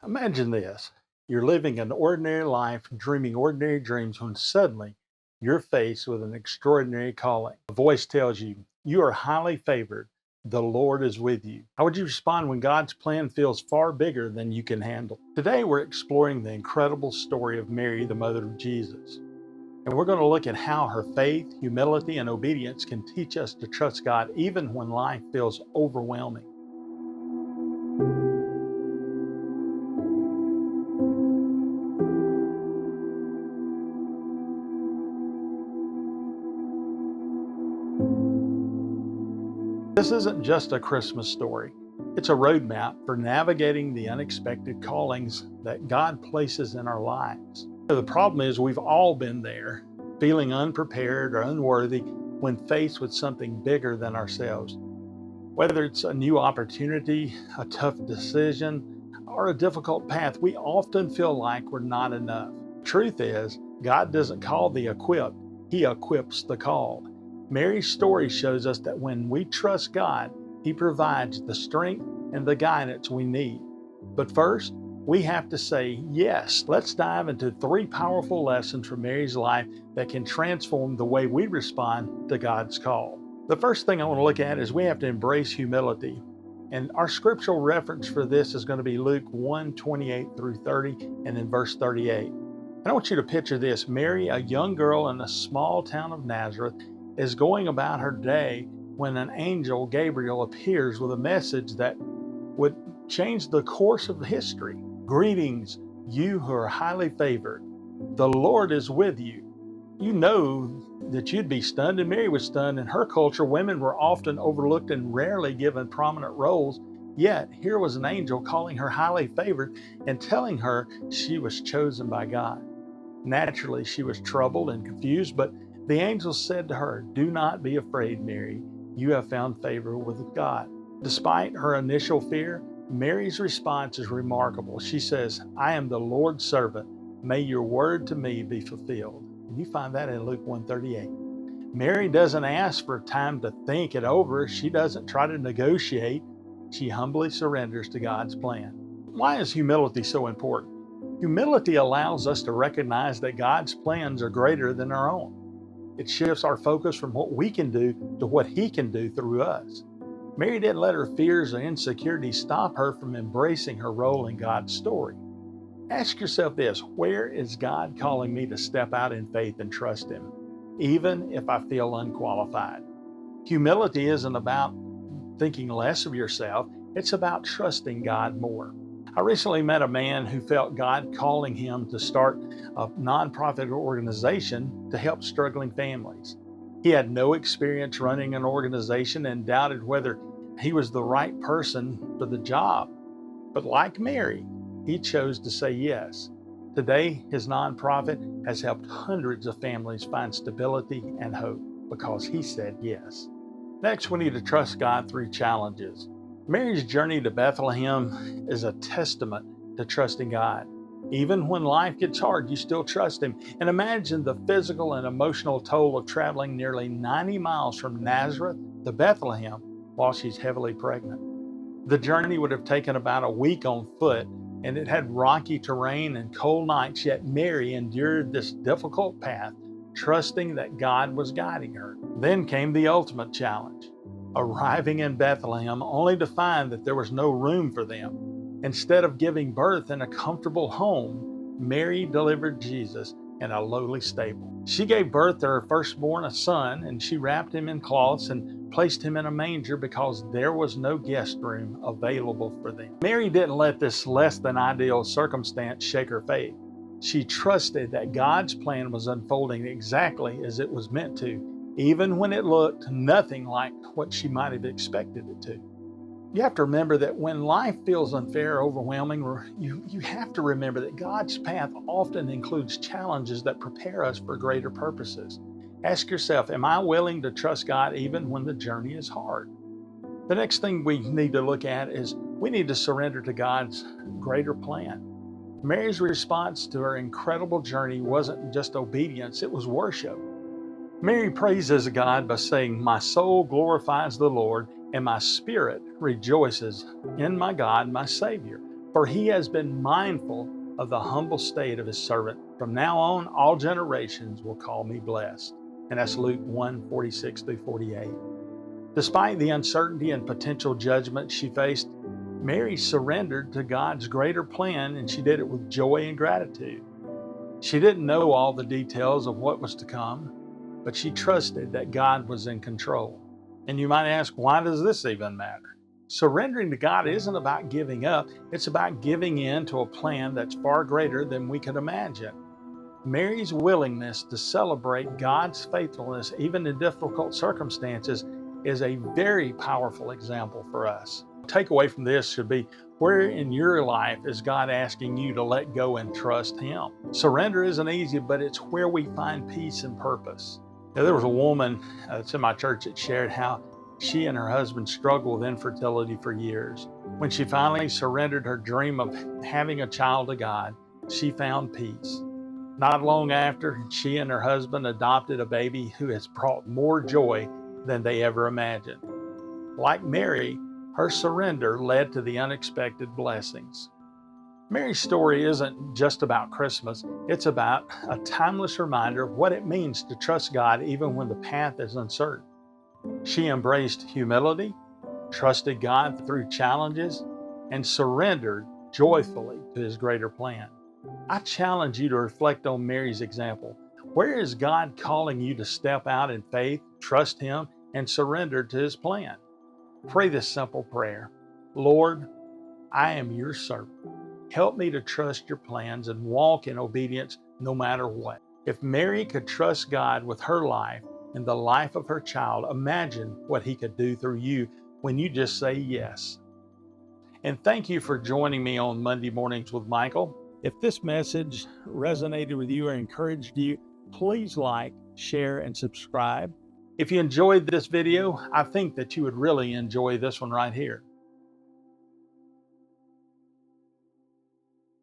Imagine this. You're living an ordinary life, dreaming ordinary dreams, when suddenly you're faced with an extraordinary calling. A voice tells you, you are highly favored. The Lord is with you. How would you respond when God's plan feels far bigger than you can handle? Today, we're exploring the incredible story of Mary, the mother of Jesus. And we're going to look at how her faith, humility, and obedience can teach us to trust God even when life feels overwhelming. This isn't just a Christmas story. It's a roadmap for navigating the unexpected callings that God places in our lives. The problem is we've all been there, feeling unprepared or unworthy when faced with something bigger than ourselves. Whether it's a new opportunity, a tough decision, or a difficult path, we often feel like we're not enough. Truth is, God doesn't call the equipped, He equips the called. Mary's story shows us that when we trust God, He provides the strength and the guidance we need. But first, we have to say yes. Let's dive into 3 powerful lessons from Mary's life that can transform the way we respond to God's call. The first thing I want to look at is we have to embrace humility. And our scriptural reference for this is going to be Luke 1:28 through 30 and in verse 38. And I want you to picture this. Mary, a young girl in the small town of Nazareth, is going about her day when an angel, Gabriel, appears with a message that would change the course of history. Greetings, you who are highly favored. The Lord is with you. You know that you'd be stunned, and Mary was stunned. In her culture, women were often overlooked and rarely given prominent roles. Yet, here was an angel calling her highly favored and telling her she was chosen by God. Naturally, she was troubled and confused, but the angel said to her, "Do not be afraid, Mary. You have found favor with God." Despite her initial fear, Mary's response is remarkable. She says, "I am the Lord's servant. May your word to me be fulfilled." And you find that in Luke 1:38. Mary doesn't ask for time to think it over. She doesn't try to negotiate. She humbly surrenders to God's plan. Why is humility so important? Humility allows us to recognize that God's plans are greater than our own. It shifts our focus from what we can do to what He can do through us. Mary didn't let her fears or insecurities stop her from embracing her role in God's story. Ask yourself this: where is God calling me to step out in faith and trust Him, even if I feel unqualified? Humility isn't about thinking less of yourself, it's about trusting God more. I recently met a man who felt God calling him to start a nonprofit organization to help struggling families. He had no experience running an organization and doubted whether he was the right person for the job. But like Mary, he chose to say yes. Today, his nonprofit has helped hundreds of families find stability and hope because he said yes. Next, we need to trust God through challenges. Mary's journey to Bethlehem is a testament to trusting God. Even when life gets hard, you still trust Him. And imagine the physical and emotional toll of traveling nearly 90 miles from Nazareth to Bethlehem while she's heavily pregnant. The journey would have taken about a week on foot, and it had rocky terrain and cold nights, yet Mary endured this difficult path, trusting that God was guiding her. Then came the ultimate challenge: arriving in Bethlehem only to find that there was no room for them. Instead of giving birth in a comfortable home, Mary delivered Jesus in a lowly stable. She gave birth to her firstborn, a son, and she wrapped him in cloths and placed him in a manger because there was no guest room available for them. Mary didn't let this less than ideal circumstance shake her faith. She trusted that God's plan was unfolding exactly as it was meant to, even when it looked nothing like what she might have expected it to. You have to remember that when life feels unfair or overwhelming, you have to remember that God's path often includes challenges that prepare us for greater purposes. Ask yourself, am I willing to trust God even when the journey is hard? The next thing we need to look at is we need to surrender to God's greater plan. Mary's response to her incredible journey wasn't just obedience, it was worship. Mary praises God by saying, "My soul glorifies the Lord, and my spirit rejoices in my God, my Savior." For he has been mindful of the humble state of his servant. From now on, all generations will call me blessed. And that's Luke 1:46 through 48. Despite the uncertainty and potential judgment she faced, Mary surrendered to God's greater plan, and she did it with joy and gratitude. She didn't know all the details of what was to come, but she trusted that God was in control. And you might ask, why does this even matter? Surrendering to God isn't about giving up, it's about giving in to a plan that's far greater than we could imagine. Mary's willingness to celebrate God's faithfulness, even in difficult circumstances, is a very powerful example for us. The takeaway from this should be, where in your life is God asking you to let go and trust Him? Surrender isn't easy, but it's where we find peace and purpose. Now, there was a woman that's in my church that shared how she and her husband struggled with infertility for years. When she finally surrendered her dream of having a child to God, she found peace. Not long after, she and her husband adopted a baby who has brought more joy than they ever imagined. Like Mary, her surrender led to the unexpected blessings. Mary's story isn't just about Christmas, it's about a timeless reminder of what it means to trust God even when the path is uncertain. She embraced humility, trusted God through challenges, and surrendered joyfully to His greater plan. I challenge you to reflect on Mary's example. Where is God calling you to step out in faith, trust Him, and surrender to His plan? Pray this simple prayer. Lord, I am your servant. Help me to trust your plans and walk in obedience no matter what. If Mary could trust God with her life and the life of her child, imagine what He could do through you when you just say yes. And thank you for joining me on Monday Mornings with Michael. If this message resonated with you or encouraged you, please like, share, and subscribe. If you enjoyed this video, I think that you would really enjoy this one right here.